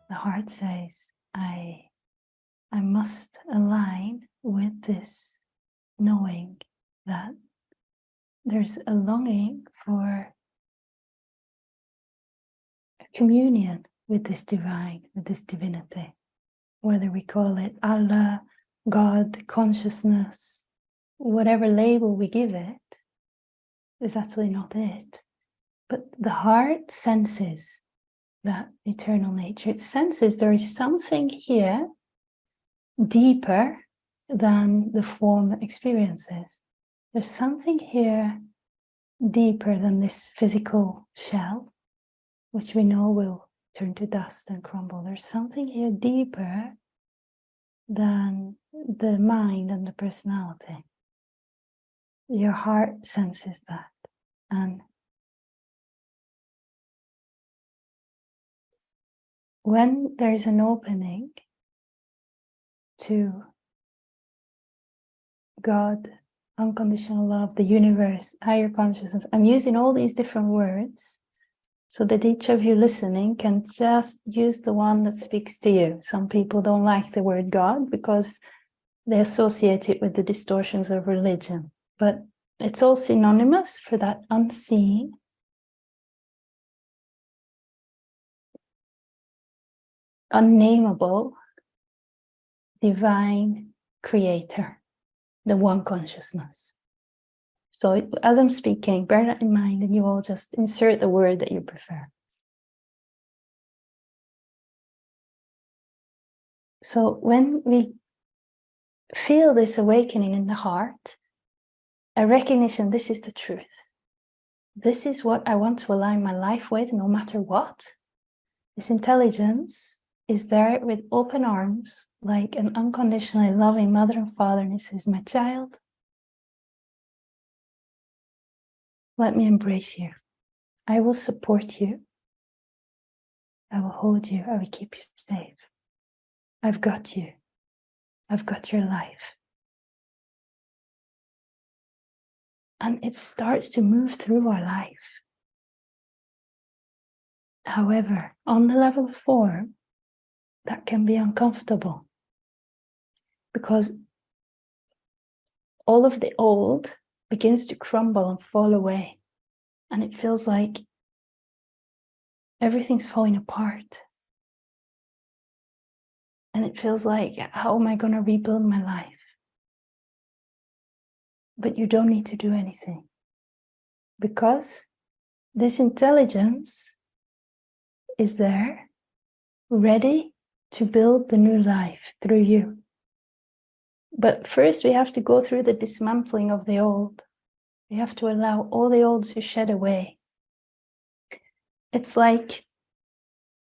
the heart says, I must align with this knowing that there's a longing for a communion with this divine, with this divinity, whether we call it Allah, God, consciousness, whatever label we give it, is actually not it. But the heart senses that eternal nature. It senses there is something here deeper than the form experiences. There's something here deeper than this physical shell, which we know will turn to dust and crumble. There's something here deeper than the mind and the personality. Your heart senses that. And when there's an opening to God, unconditional love, the universe, higher consciousness, I'm using all these different words so that each of you listening can just use the one that speaks to you. Some people don't like the word God because they associate it with the distortions of religion, but it's all synonymous for that unseen, unnameable, divine creator, the one consciousness. So as I'm speaking, bear that in mind, and you all just insert the word that you prefer. So when we feel this awakening in the heart, a recognition, this is the truth. This is what I want to align my life with, no matter what. This intelligence is there with open arms, like an unconditionally loving mother and father, and it says, my child, let me embrace you. I will support you. I will hold you. I will keep you safe. I've got you. I've got your life. And it starts to move through our life. However, on the level of form, that can be uncomfortable because all of the old begins to crumble and fall away. And it feels like everything's falling apart. And it feels like, how am I going to rebuild my life? But you don't need to do anything because this intelligence is there, ready to build the new life through you. But first we have to go through the dismantling of the old. We have to allow all the old to shed away. It's like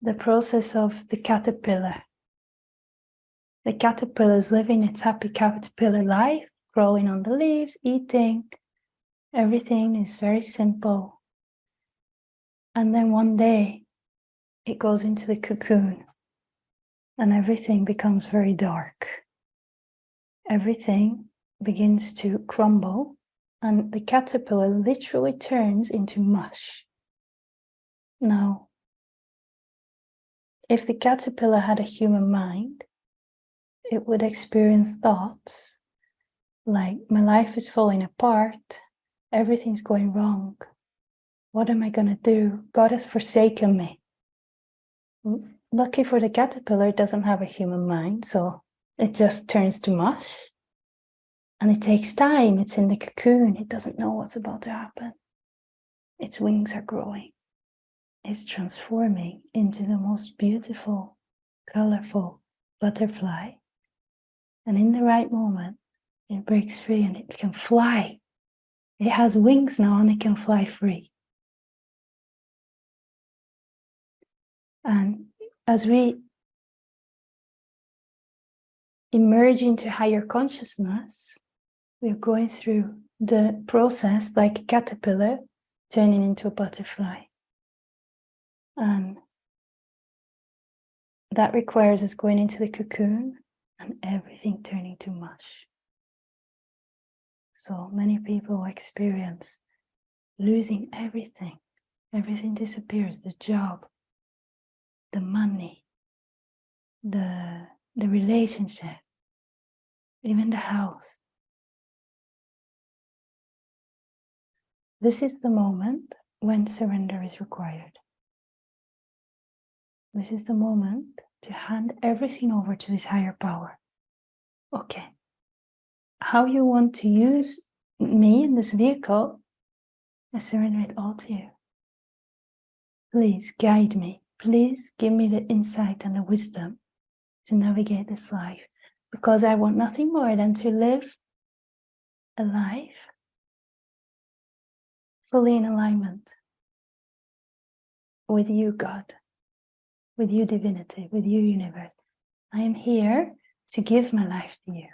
the process of the caterpillar. The caterpillar is living its happy caterpillar life, crawling on the leaves, eating. Everything is very simple. And then one day it goes into the cocoon and everything becomes very dark. Everything begins to crumble and the caterpillar literally turns into mush. Now, if the caterpillar had a human mind, it would experience thoughts like, my life is falling apart, everything's going wrong. What am I going to do? God has forsaken me. Lucky for the caterpillar, it doesn't have a human mind, so it just turns to mush. And it takes time, it's in the cocoon, it doesn't know what's about to happen. Its wings are growing. It's transforming into the most beautiful, colorful butterfly. And in the right moment, it breaks free and it can fly. It has wings now and it can fly free. And as we emerge into higher consciousness, we're going through the process like a caterpillar turning into a butterfly. And that requires us going into the cocoon and everything turning to mush. So many people experience losing everything. Everything disappears, the job, the money, the relationship, even the health. This is the moment when surrender is required. This is the moment to hand everything over to this higher power. Okay, how you want to use me in this vehicle, I surrender it all to you. Please guide me. Please give me the insight and the wisdom to navigate this life, because I want nothing more than to live a life fully in alignment with you, God, with you, divinity, with you, universe. I am here to give my life to you.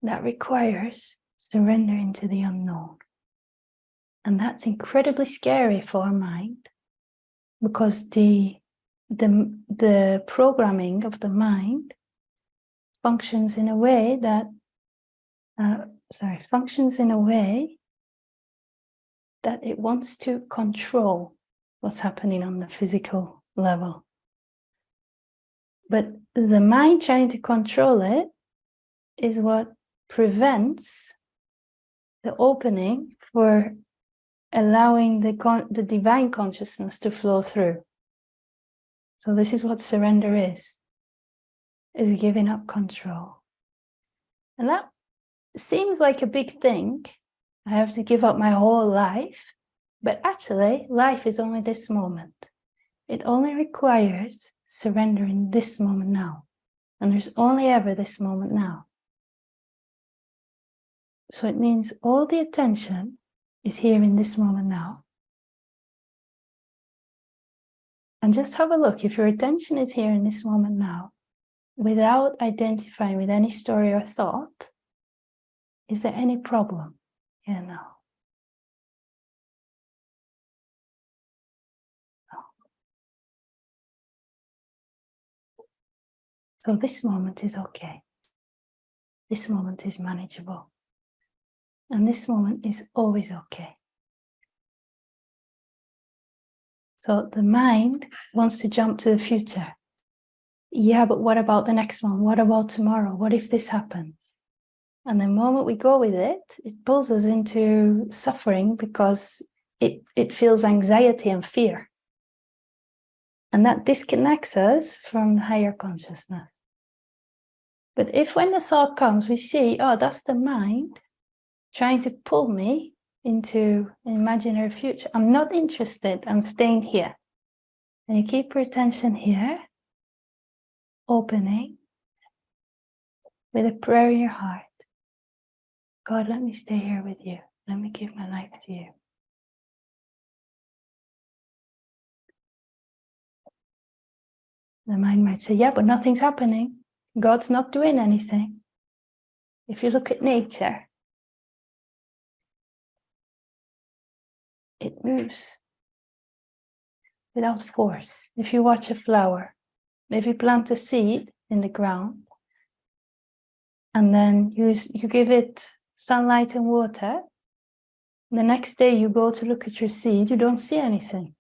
That requires surrender into the unknown. And that's incredibly scary for our mind, because the programming of the mind functions in a way that it wants to control what's happening on the physical level. But the mind trying to control it is what prevents the opening for allowing the divine consciousness to flow through. So this is what surrender is giving up control. And that seems like a big thing. I have to give up my whole life, but actually life is only this moment. It only requires surrender in this moment now. And there's only ever this moment now. So it means all the attention is here in this moment now. And just have a look. If your attention is here in this moment now, without identifying with any story or thought, is there any problem here now? No. So this moment is okay. This moment is manageable. And this moment is always okay. So the mind wants to jump to the future. Yeah, but what about the next one? What about tomorrow? What if this happens? And the moment we go with it, it pulls us into suffering, because it feels anxiety and fear. And that disconnects us from the higher consciousness. But if when the thought comes, we see, oh, that's the mind trying to pull me into an imaginary future. I'm not interested, I'm staying here. And you keep your attention here, opening with a prayer in your heart. God, let me stay here with you. Let me give my life to you. The mind might say, yeah, but nothing's happening. God's not doing anything. If you look at nature, it moves without force. If you watch a flower, if you plant a seed in the ground, and then you give it sunlight and water, the next day you go to look at your seed, you don't see anything.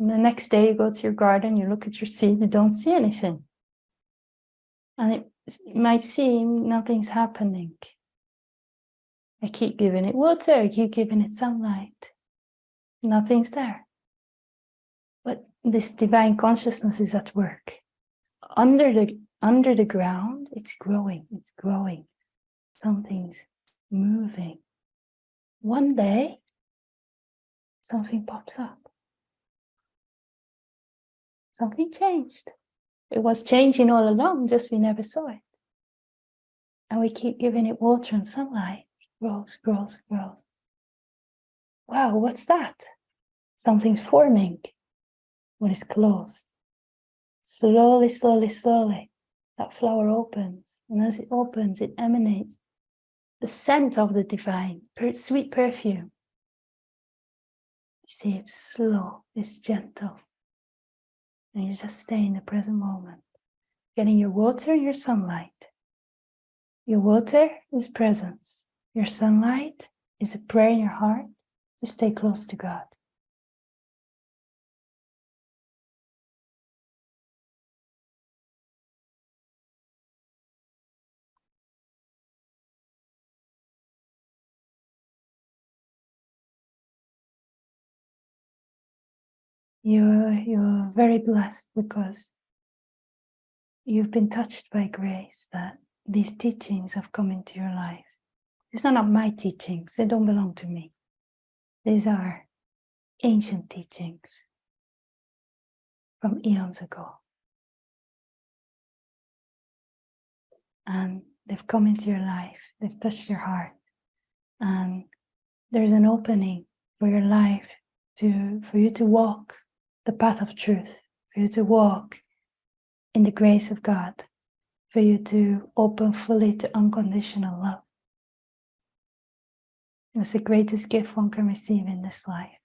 And the next day you go to your garden, you look at your seed, you don't see anything. And it might seem nothing's happening. I keep giving it water, I keep giving it sunlight. Nothing's there. But this divine consciousness is at work. Under the ground, it's growing. Something's moving. One day, something pops up. Something changed. It was changing all along, just we never saw it. And we keep giving it water and sunlight. It grows. Wow, what's that? Something's forming when it's closed. Slowly, that flower opens. And as it opens, it emanates the scent of the divine, sweet perfume. You see, it's slow, it's gentle. And you just stay in the present moment, getting your water and your sunlight. Your water is presence. Your sunlight is a prayer in your heart to stay close to God. You're very blessed because you've been touched by grace that these teachings have come into your life. These are not my teachings. They don't belong to me. These are ancient teachings from eons ago. And they've come into your life. They've touched your heart. And there's an opening for your life for you to walk the path of truth, for you to walk in the grace of God, for you to open fully to unconditional love. It's the greatest gift one can receive in this life.